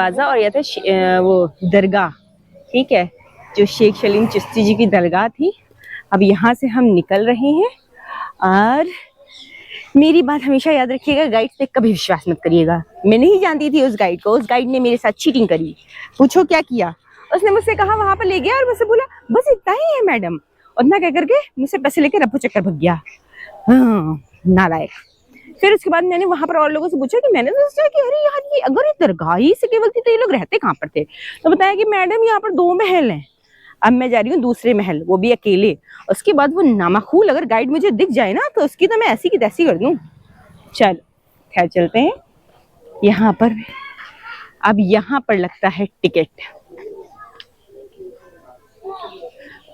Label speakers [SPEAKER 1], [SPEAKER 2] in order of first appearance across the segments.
[SPEAKER 1] बाजा और यह था वो दरगाह, ठीक है, जो शेख सलीम चिश्ती जी की दरगाह थी। अब यहाँ से हम निकल रहे हैं और मेरी बात हमेशा याद रखिएगा, गाइड पे कभी विश्वास मत करिएगा। मैं नहीं जानती थी उस गाइड को, उस गाइड ने मेरे साथ चीटिंग करी। पूछो क्या किया, उसने मुझसे कहा वहां पर ले गया और मुझसे बोला बस इतना ही है मैडम, उतना कह करके मुझसे पैसे लेकर रफू चक्कर भग गया। हाँ, नालायक। फिर उसके बाद मैंने वहां पर और लोगों से पूछा कि मैंने तो सोचा कि अरे यार ये अगर ये दरगाह ही से केवल थी तो ये लोग रहते कहाँ पर थे। तो बताया कि मैडम यहाँ पर 2 महल हैं, अब मैं जा रही हूँ दूसरे महल, वो भी अकेले। उसके बाद वो नामाखूल अगर गाइड मुझे दिख जाए ना तो उसकी तो मैं ऐसी की तैसी कर दूं। चलो खैर चलते हैं यहाँ पर। अब यहाँ पर लगता है टिकट,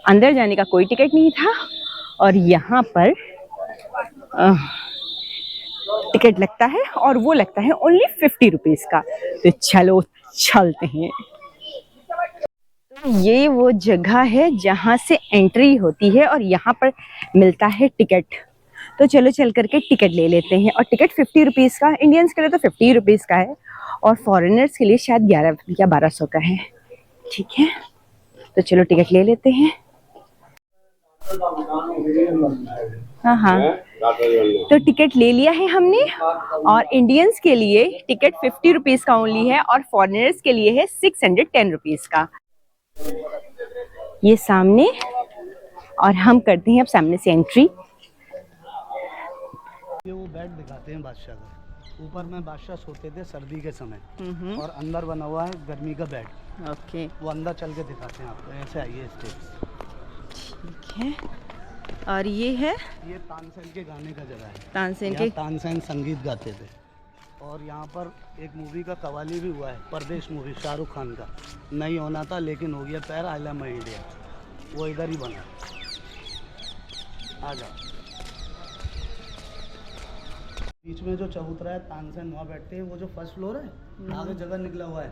[SPEAKER 1] अंदर जाने का कोई टिकट नहीं था और यहाँ पर टिकट लगता है और वो लगता है ओनली 50 रुपीज का। तो चलो चलते हैं। तो ये वो जगह है जहाँ से एंट्री होती है और यहाँ पर मिलता है टिकट। तो चलो चल करके टिकट ले लेते हैं। और टिकट 50 रुपीज़ का, इंडियंस के लिए तो 50 रुपीज़ का है और फॉरेनर्स के लिए शायद 11 या 1200 का है। ठीक है, तो चलो टिकट ले लेते हैं। हाँ हाँ, तो टिकट ले लिया है हमने और इंडियंस के लिए टिकट 50 रुपीज़ का ओनली है और फॉरेनर्स के लिए है 610 रुपीज़ का। ये सामने, और हम करते हैं अब सामने से एंट्री।
[SPEAKER 2] ये वो बेड दिखाते हैं बादशाह का, ऊपर में बादशाह सोते थे सर्दी के समय और अंदर बना हुआ है गर्मी का बेड।
[SPEAKER 1] ओके,
[SPEAKER 2] वो अंदर चल के दिखाते हैं आपको, ऐसे आइए स्टेप्स।
[SPEAKER 1] ठीक है, और ये है
[SPEAKER 2] ये तानसेन के गाने का जगह है।
[SPEAKER 1] तानसेन के
[SPEAKER 2] तानसेन संगीत गाते थे और यहाँ पर एक मूवी का कवाली भी हुआ है, परदेश मूवी, शाहरुख खान का। नहीं होना था लेकिन हो गया प्यार, आई लव माय इंडिया, वो इधर ही बना। आ जाओ, बीच में जो चबूतरा है तानसेन वहाँ बैठते हैं। वो जो फर्स्ट फ्लोर है आगे जगह निकला हुआ है।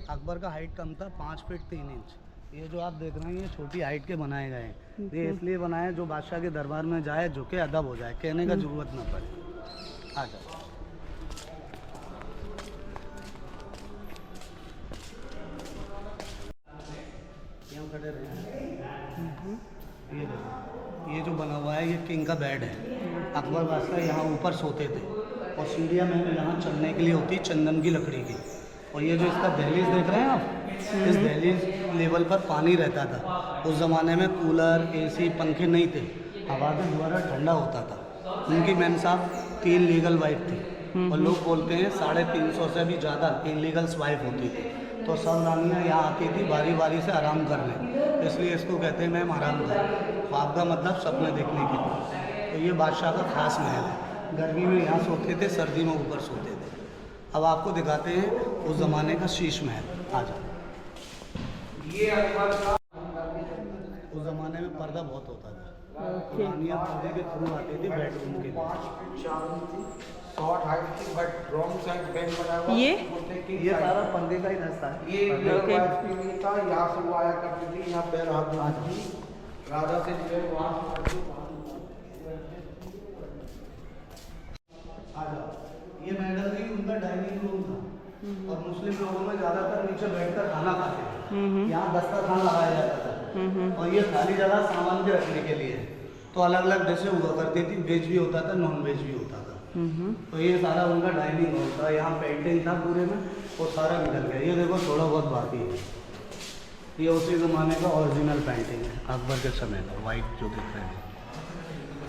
[SPEAKER 2] अकबर का हाइट कम था, 5 फीट 3 इंच। ये जो आप देख रहे हैं ये छोटी हाइट के बनाए गए हैं। ये इसलिए बनाए जो बादशाह के दरबार में जाए झुके अदब हो जाए, कहने का जरूरत ना पड़े। आ जाओ, यहाँ खड़े रहे। ये देखो, ये जो बना हुआ है ये किंग का बेड है। अकबर बादशाह यहाँ ऊपर सोते थे और सीढ़ियाँ में यहाँ चढ़ने के लिए होती चंदन की लकड़ी की। और ये जो इसका दहलीज देख रहे हैं आप, इस दहलीज लेवल पर पानी रहता था। उस ज़माने में कूलर, एसी, पंखे नहीं थे, हवा के द्वारा ठंडा होता था। उनकी मेम साहब 3 लीगल वाइफ थी और लोग बोलते हैं 350 से भी ज़्यादा इलीगल वाइफ होती थी। तो सब रानियाँ यहाँ आती थी बारी बारी से आराम करने, इसलिए इसको कहते हैं मैम आराम घर। ख्वाब का मतलब सपने देखने की। तो ये बादशाह का खास महल है। गर्मी में यहाँ सोते थे, सर्दी में ऊपर सोते थे। अब आपको दिखाते हैं उस ज़माने का शीश महल। आ जाओ, ये अकबर का, उस ज़माने में पर्दा बहुत होता था। रानियाँ पर्दे के थ्रू आती थी बेडरूम के लिए।
[SPEAKER 3] शॉर्ट हाइट की बट रॉन्ग साइड बेड बना हुआ।
[SPEAKER 2] ये सारा पर्दे का ही रास्ता है।
[SPEAKER 3] ये था, यहाँ से वो आया करती थी, यहाँ पैर हाथ धोती थी, राजा से जो है वहाँ से।
[SPEAKER 2] आ जाओ, ये मैडम जी उनका डाइनिंग रूम था और मुस्लिम लोगों में ज़्यादातर नीचे बैठकर खाना खाते थे। यहाँ दस्तरखान लगाया जाता था और ये खाली जगह सामान के रखने के लिए। तो अलग अलग डिशें हुआ करती थी, वेज भी होता था, नॉन वेज भी होता था। तो ये सारा उनका डाइनिंग हॉल था। यहाँ पेंटिंग था पूरे में, वो सारा निकल गया। ये देखो थोड़ा बहुत बाकी है। ये उसी ज़माने का ओरिजिनल पेंटिंग है, अकबर के समय का, वाइट जो दिख रहे हैं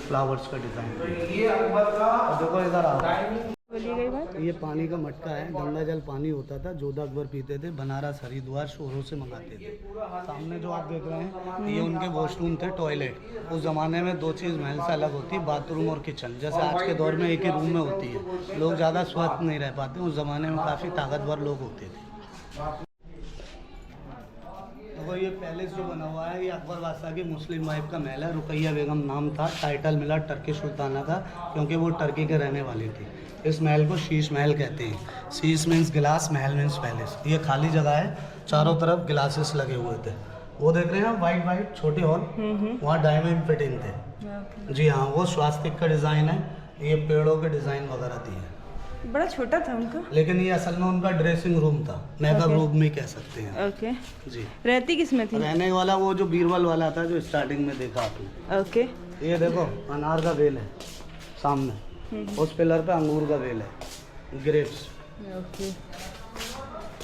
[SPEAKER 2] फ्लावर्स का डिज़ाइन।
[SPEAKER 3] ये अकबर का,
[SPEAKER 2] देखो इधर आओ, ये पानी का मटका है। गंगा जल पानी होता था, जोधा अकबर पीते थे, बनारस हरिद्वार शोरों से मंगाते थे। सामने जो आप देख रहे हैं ये उनके वॉशरूम थे, टॉयलेट। उस ज़माने में 2 चीज़ महल से अलग होती, बाथरूम और किचन। जैसे आज के दौर में एक ही रूम में होती है, लोग ज़्यादा स्वस्थ नहीं रह पाते। उस ज़माने में काफ़ी ताकतवर लोग होते थे। तो ये पैलेस जो बना हुआ है ये अकबर बादशाह की मुस्लिम वाइफ का महल है। रुकैया बेगम नाम था, टाइटल मिला टर्की सुल्ताना का क्योंकि वो टर्की के रहने वाली थी। इस महल को शीश महल कहते हैं। शीश मीन्स गिलास, महल मीन्स पैलेस। ये खाली जगह है, चारों तरफ गिलासेस लगे हुए थे। वो देख रहे हैं आप वाइट छोटे हॉल, वहाँ डायमंड फिटिंग थे। जी हाँ, वो स्वास्तिक का डिज़ाइन है। ये पेड़ों के डिज़ाइन वगैरह दिए।
[SPEAKER 1] बड़ा छोटा था उनका।
[SPEAKER 2] लेकिन ये असल में उनका ड्रेसिंग रूम था, मेकअप रूम भी कह सकते हैं।
[SPEAKER 1] ओके।
[SPEAKER 2] जी।
[SPEAKER 1] रहती किस में थी?
[SPEAKER 2] रहने वाला वो जो बीरबल वाला था जो स्टार्टिंग में देखा आपने।
[SPEAKER 1] ओके।
[SPEAKER 2] ये देखो अनार का बेल है सामने, उस पिलर पे अंगूर का बेल है, ग्रेप्स।
[SPEAKER 1] ओके।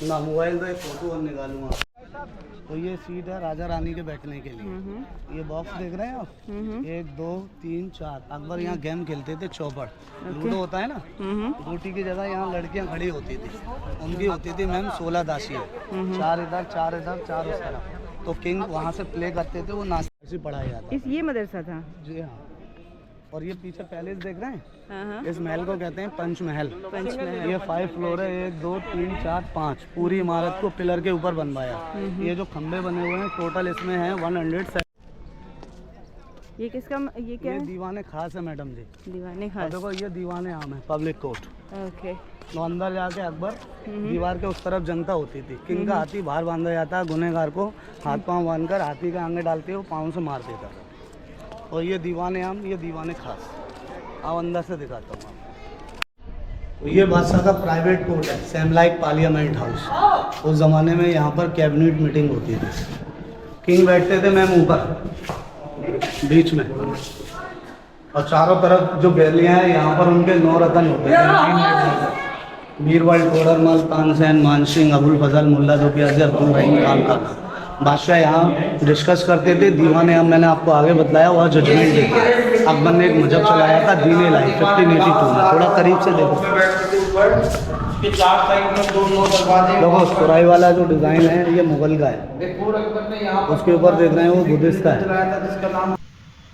[SPEAKER 2] ना मोबाइल तो एक फोटो और निकालूंगा। तो ये सीट है राजा रानी के बैठने के लिए। ये बॉक्स देख रहे हैं आप, 1 2 3 4। अकबर यहाँ गेम खेलते थे, चौपड़ लूडो होता है ना, गोटी की जगह यहाँ लड़कियाँ खड़ी होती थी, उनकी होती थी मैम 16 दासी है, 4 इधर 4 इधर 4 उस तरफ। तो किंग वहाँ से प्ले करते थे, वो नाच पढ़ाया जाता।
[SPEAKER 1] ये मदरसा था?
[SPEAKER 2] जी हाँ। और ये पीछे पैलेस देख रहे हैं,
[SPEAKER 1] हाँ।
[SPEAKER 2] इस महल को कहते हैं पंचमहल।
[SPEAKER 1] पंचमहल।
[SPEAKER 2] ये 5 फ्लोर है, 1 2 3 4 5। पूरी इमारत को पिलर के ऊपर बनवाया। ये जो खंबे बने हुए हैं टोटल इसमें हैं 107।
[SPEAKER 1] ये किसका, ये क्या
[SPEAKER 2] ये
[SPEAKER 1] है?
[SPEAKER 2] दीवाने खास है मैडम जी।
[SPEAKER 1] दीवाने
[SPEAKER 2] और
[SPEAKER 1] खास।
[SPEAKER 2] देखो ये दीवाने आम है, पब्लिक कोर्ट।
[SPEAKER 1] ओके।
[SPEAKER 2] तो अंदर जाके अकबर दीवार के उस तरफ जनता होती थी, किंग का हाथी बाहर बांधा जाता, गुनहगार को हाथ पांव बांधकर हाथी के आगे डालते वो पाँव से मार देता था। और ये दीवाने आम, ये दीवाने खास। आओ अंदर से दिखाता हूँ आपको। तो ये बादशाह का प्राइवेट कोर्ट है, सेम लाइक पार्लियामेंट हाउस। उस ज़माने में यहाँ पर कैबिनेट मीटिंग होती थी। किंग बैठते थे मैम ऊपर बीच में, और चारों तरफ जो गैलियाँ हैं यहाँ पर उनके 9 रतन होते थे। बीरबल, टोडरमल, तानसेन, मानसिंह, अबुल फजल, मुल्ला जो अब्दुल रहीम खान का बादशाह यहाँ डिस्कस करते थे। दीवाने हम मैंने आपको आगे बताया, वह जजमेंट देते। अकबर ने एक मजहब चलाया था दीन इलाही 1582 में। थोड़ा करीब से देखो, देखो सुराई वाला जो डिज़ाइन है ये मुगल का है, उसके ऊपर देख रहे हैं वो बुद्धिस्ट का है।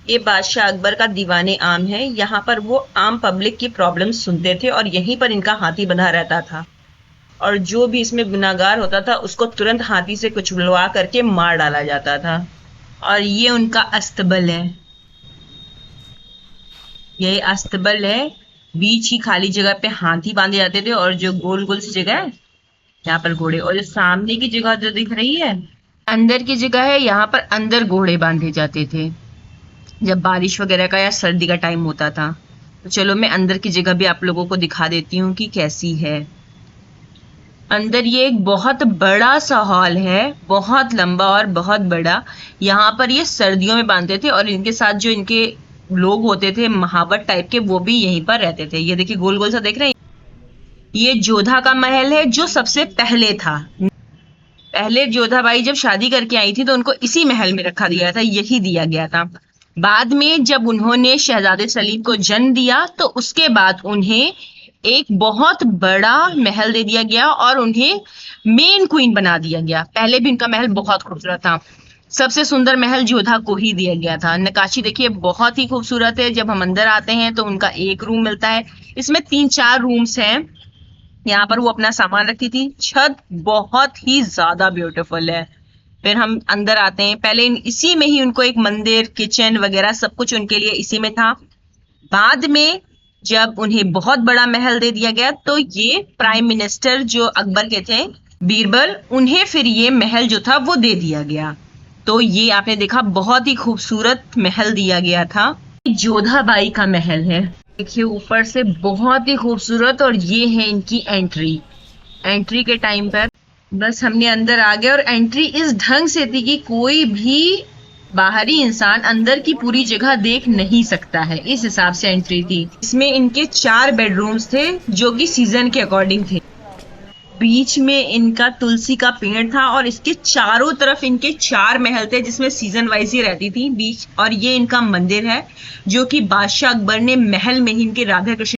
[SPEAKER 4] ये बादशाह अकबर का दीवाने आम है। यहाँ पर वो आम पब्लिक की प्रॉब्लम सुनते थे और यहीं पर इनका हाथी बंधा रहता था, और जो भी इसमें गुनाहगार होता था उसको तुरंत हाथी से कुचलवा करके मार डाला जाता था। और ये उनका अस्तबल है, ये अस्तबल है। बीच ही खाली जगह पे हाथी बांधे जाते थे, और जो गोल गोल सी जगह है यहाँ पर घोड़े, और जो सामने की जगह जो दिख रही है अंदर की जगह है, यहाँ पर अंदर घोड़े बांधे जाते थे जब बारिश वगैरह का या सर्दी का टाइम होता था। तो चलो मैं अंदर की जगह भी आप लोगों को दिखा देती हूँ कि कैसी है। अंदर ये एक बहुत बड़ा सा हॉल है, बहुत लंबा और बहुत बड़ा। यहाँ पर ये सर्दियों में बांधते थे, और इनके साथ जो इनके लोग होते थे महावर टाइप के, वो भी यहीं पर रहते थे। ये देखिए गोल गोल सा देख रहे हैं, ये जोधा का महल है जो सबसे पहले था। पहले जोधाबाई जब शादी करके आई थी तो उनको इसी महल में रखा गया था, यही दिया गया था। बाद में जब उन्होंने शहजादे सलीम को जन्म दिया तो उसके बाद उन्हें एक बहुत बड़ा महल दे दिया गया और उन्हें मेन क्वीन बना दिया गया। पहले भी उनका महल बहुत खूबसूरत था, सबसे सुंदर महल जोधा को ही दिया गया था। नक्काशी देखिए बहुत ही खूबसूरत है। जब हम अंदर आते हैं तो उनका एक रूम मिलता है, इसमें 3-4 रूम्स हैं। यहाँ पर वो अपना सामान रखती थी। छत बहुत ही ज्यादा ब्यूटीफुल है। फिर हम अंदर आते हैं, पहले इसी में ही उनको एक मंदिर, किचन वगैरह सब कुछ उनके लिए इसी में था। बाद में जब उन्हें बहुत बड़ा महल दे दिया गया तो ये प्राइम मिनिस्टर जो अकबर के थे बीरबल, उन्हें फिर ये महल जो था वो दे दिया गया। तो ये आपने देखा बहुत ही खूबसूरत महल दिया गया था। जोधाबाई का महल है, देखिए ऊपर से बहुत ही खूबसूरत। और ये है इनकी एंट्री के टाइम पर बस हमने अंदर आ गया, और एंट्री इस ढंग से थी कि कोई भी बाहरी इंसान अंदर की पूरी जगह देख नहीं सकता है, इस हिसाब से एंट्री थी। इसमें इनके 4 बेडरूम्स थे जो कि सीजन के अकॉर्डिंग थे। बीच में इनका तुलसी का पेड़ था, और इसके चारों तरफ इनके 4 महल थे जिसमें सीजन वाइज ही रहती थी बीच। और ये इनका मंदिर है जो कि बादशाह अकबर ने महल में ही इनके राधा कृष्ण